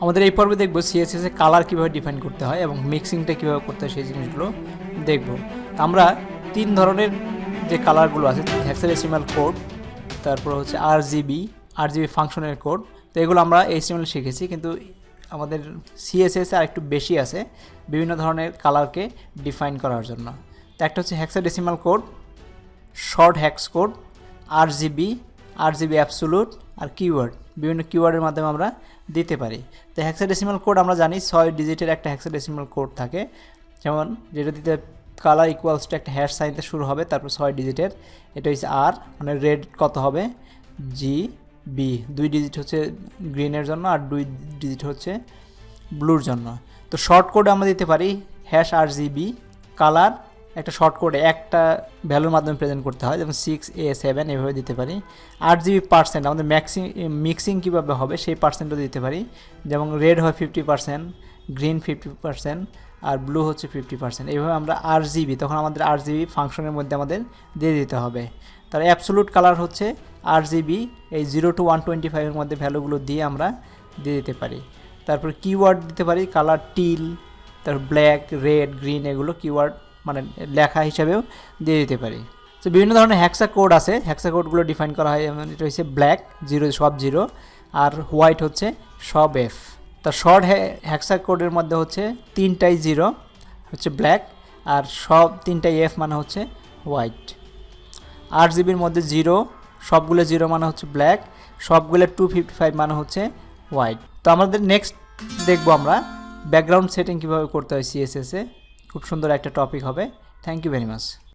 আমাদের এই পর্বে দেখব সিএসএস এ কালার কীভাবে ডিফাইন করতে হয় এবং মিক্সিংটা কীভাবে করতে হয় সেই জিনিসগুলো দেখব। আমরা তিন ধরনের যে কালারগুলো আছে, হেক্সাডেসিমাল কোড, তারপর হচ্ছে আরজিবি ফাংশনের কোড, তো এগুলো আমরা এইচটিএমএল শিখেছি, কিন্তু আমাদের সিএসএস আর একটু বেশি আছে বিভিন্ন ধরনের কালারকে ডিফাইন করার জন্য। তো একটা হচ্ছে hexadecimal code, short hex code, RGB absolute আর কিওয়ার্ড, বিভিন্ন কিওয়ার্ডের মাধ্যমে আমরা দিতে পারি। তো হেক্সাডেসিমাল কোড আমরা জানি 6 ডিজিটের একটা হেক্সাডেসিমাল কোড থাকে, যেমন যেটা দিতে কালার ইকুয়ালস টু একটা হ্যাশ সাইনতে শুরু হবে, তারপর 6 ডিজিটের, এটা হচ্ছে আর, মানে রেড কত হবে জি বি, 2 ডিজিট হচ্ছে গ্রিনের জন্য আর 2 ডিজিট হচ্ছে ব্লুর জন্য। তো শর্ট কোডে আমরা দিতে পারি হ্যাশ আরজিবি, কালার একটা শর্ট কোডে একটা ভ্যালুর মাধ্যমে প্রেজেন্ট করতে হয়, যেমন 6A7 এভাবে দিতে পারি। 8GB পার্সেন্ট আমাদের মিক্সিং কীভাবে হবে সেই পার্সেন্টও দিতে পারি, যেমন রেড হয় 50%, গ্রিন 50% আর ব্লু হচ্ছে 50%। এইভাবে আমরা আরজিবি, তখন আমাদের আরজিবি ফাংশনের মধ্যে আমাদের দিয়ে দিতে হবে। তার অ্যাবসোলুট কালার হচ্ছে আরজিবি, এই 0 to 125 এর মধ্যে ভ্যালুগুলো দিয়ে আমরা দিয়ে দিতে পারি। তারপর কিওয়ার্ড দিতে পারি কালার টিল, তারপর ব্ল্যাক, রেড, গ্রিন, এগুলো কিওয়ার্ড মানে লেখা হিসাবেও দিয়ে দিতে পারি। তো বিভিন্ন ধরনের হ্যাক্সা কোড আছে, হ্যাক্সা কোডগুলো ডিফাইন করা হয়, এটা হচ্ছে ব্ল্যাক 0 সব 0 আর হোয়াইট হচ্ছে সব এফ। তা শর্ট হ্যাক্সা কোডের মধ্যে হচ্ছে 3টাই 0 হচ্ছে ব্ল্যাক আর সব 3টাই এফ মানে হচ্ছে হোয়াইট। 8GBর মধ্যে 0 সবগুলো 0 মানে হচ্ছে ব্ল্যাক, সবগুলো 255 মানে হচ্ছে হোয়াইট। তো আমাদের নেক্সট দেখবো আমরা ব্যাকগ্রাউন্ড সেটিং কীভাবে করতে হয় সিএসএসে, খুব সুন্দর একটা টপিক হবে। Thank you very much.